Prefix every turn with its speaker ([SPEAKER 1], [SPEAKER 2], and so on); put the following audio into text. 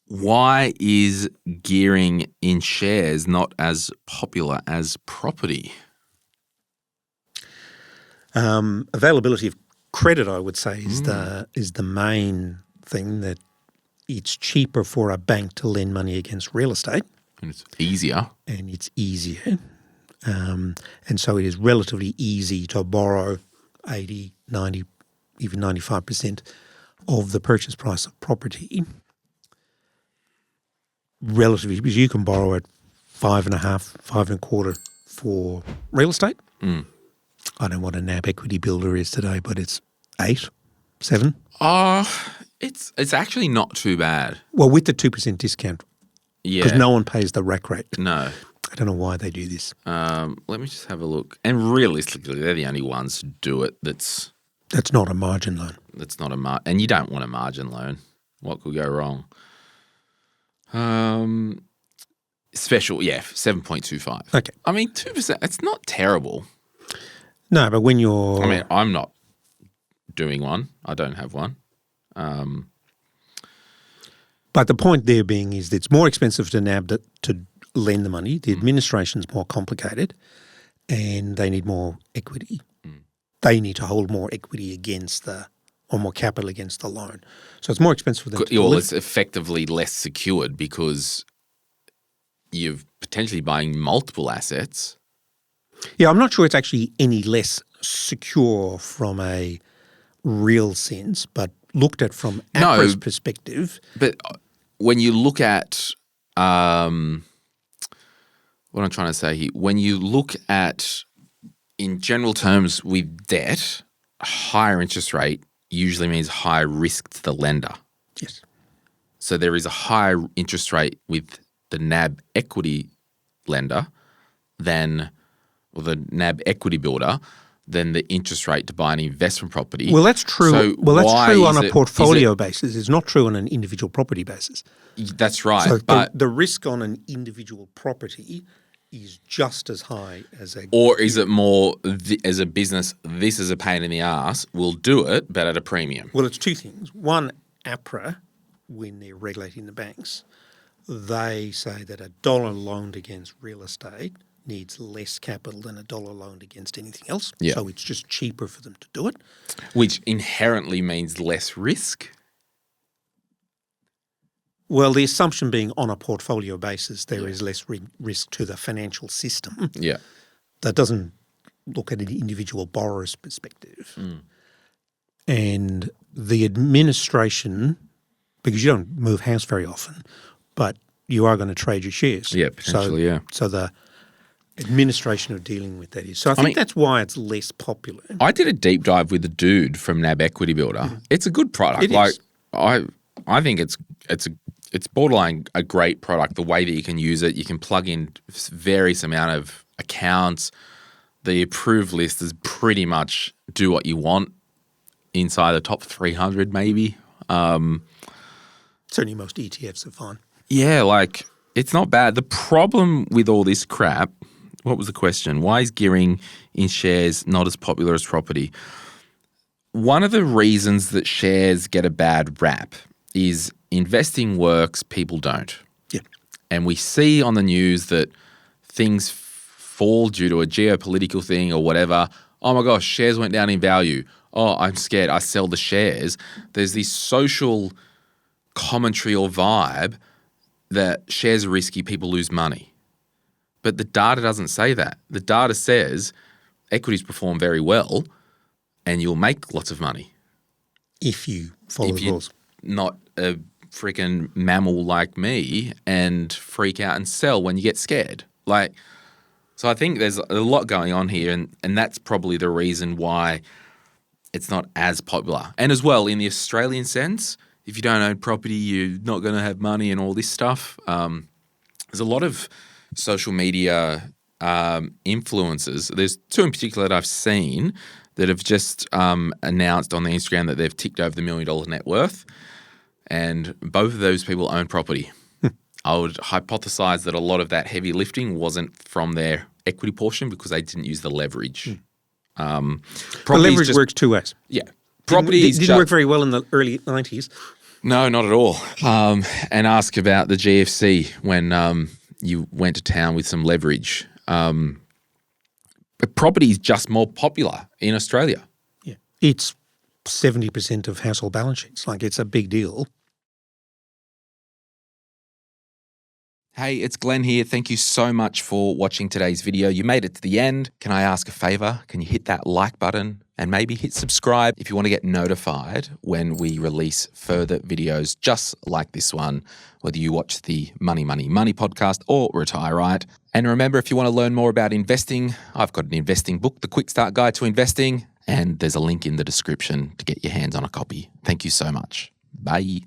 [SPEAKER 1] Why is gearing in shares not as popular as property?
[SPEAKER 2] Availability of credit, I would say, is the main thing. That it's cheaper for a bank to lend money against real estate.
[SPEAKER 1] And it's easier.
[SPEAKER 2] And it's easier. And so it is relatively easy to borrow 80, 90, even 95% of the purchase price of property. Relatively, because you can borrow at 5.5%, 5.25% for real estate. I don't know what a NAB equity builder is today, but it's 8, 7.
[SPEAKER 1] It's actually not too bad.
[SPEAKER 2] Well, with the 2% discount.
[SPEAKER 1] Yeah.
[SPEAKER 2] Because no one pays the rack rate.
[SPEAKER 1] No.
[SPEAKER 2] I don't know why they do this.
[SPEAKER 1] Let me just have a look. And realistically, they're the only ones who do it. That's
[SPEAKER 2] not a margin loan.
[SPEAKER 1] That's not and you don't want a margin loan. What could go wrong? Special, 7.25.
[SPEAKER 2] Okay.
[SPEAKER 1] I mean, 2%, it's not terrible.
[SPEAKER 2] No, but when you're...
[SPEAKER 1] I mean, I'm not doing one. I don't have one.
[SPEAKER 2] But the point there being is that it's more expensive to NAB to lend the money. The administration's more complicated and they need more equity. They need to hold more equity or more capital against the loan. So it's more expensive for them to
[SPEAKER 1] Well, it's effectively less secured because you're potentially buying multiple assets.
[SPEAKER 2] Yeah, I'm not sure it's actually any less secure from a real sense, but looked at from APRA's perspective.
[SPEAKER 1] But when you look at what I'm trying to say here, when you look at, in general terms with debt, a higher interest rate usually means higher risk to the lender.
[SPEAKER 2] Yes.
[SPEAKER 1] So there is a higher interest rate with the NAB equity lender or the NAB equity builder than the interest rate to buy an investment property.
[SPEAKER 2] Well, that's true.
[SPEAKER 1] So
[SPEAKER 2] that's true on a portfolio basis. It's not true on an individual property basis.
[SPEAKER 1] That's right.
[SPEAKER 2] So
[SPEAKER 1] but
[SPEAKER 2] the risk on an individual property is just as high as a...
[SPEAKER 1] Or is it more, as a business, this is a pain in the ass, we'll do it, but at a premium?
[SPEAKER 2] Well, it's two things. One, APRA, when they're regulating the banks, they say that a dollar loaned against real estate needs less capital than a dollar loaned against anything else.
[SPEAKER 1] Yeah.
[SPEAKER 2] So it's just cheaper for them to do it.
[SPEAKER 1] Which inherently means less risk?
[SPEAKER 2] Well, the assumption being on a portfolio basis, there is less risk to the financial system.
[SPEAKER 1] Yeah.
[SPEAKER 2] That doesn't look at an individual borrower's perspective. And the administration, because you don't move house very often, but you are going to trade your shares.
[SPEAKER 1] Yeah, potentially,
[SPEAKER 2] So the administration of dealing with that is. So I think that's why it's less popular.
[SPEAKER 1] I did a deep dive with a dude from NAB Equity Builder. It's a good product.
[SPEAKER 2] It is.
[SPEAKER 1] I think it's borderline a great product. The way that you can use it, you can plug in various amount of accounts. The approved list is pretty much do what you want inside the top 300 maybe.
[SPEAKER 2] Certainly most ETFs are fine.
[SPEAKER 1] Yeah, it's not bad. The problem with all this crap, what was the question? Why is gearing in shares not as popular as property? One of the reasons that shares get a bad rap is investing works, people don't.
[SPEAKER 2] Yeah.
[SPEAKER 1] And we see on the news that things fall due to a geopolitical thing or whatever. Oh my gosh, shares went down in value. Oh, I'm scared. I sell the shares. There's this social commentary or vibe that shares are risky, people lose money. But the data doesn't say that. The data says equities perform very well and you'll make lots of money.
[SPEAKER 2] If you follow the rules.
[SPEAKER 1] Not a freaking mammal like me and freak out and sell when you get scared. So I think there's a lot going on here and that's probably the reason why it's not as popular. And as well, in the Australian sense, if you don't own property, you're not going to have money and all this stuff. There's a lot of social media influencers. There's two in particular that I've seen that have just announced on their Instagram that they've ticked over the $1 million net worth. And both of those people own property. I would hypothesize that a lot of that heavy lifting wasn't from their equity portion because they didn't use the leverage.
[SPEAKER 2] The leverage works two ways.
[SPEAKER 1] Yeah. Property
[SPEAKER 2] didn't work very well in the early 90s.
[SPEAKER 1] No, not at all. And ask about the GFC when you went to town with some leverage. But property is just more popular in Australia.
[SPEAKER 2] Yeah. It's 70% of household balance sheets. Like, it's a big deal.
[SPEAKER 1] Hey, it's Glen here. Thank you so much for watching today's video. You made it to the end. Can I ask a favor? Can you hit that like button and maybe hit subscribe if you want to get notified when we release further videos just like this one, whether you watch the Money podcast or Retire Right. And remember, if you want to learn more about investing, I've got an investing book, The Quick Start Guide to Investing, and there's a link in the description to get your hands on a copy. Thank you so much. Bye.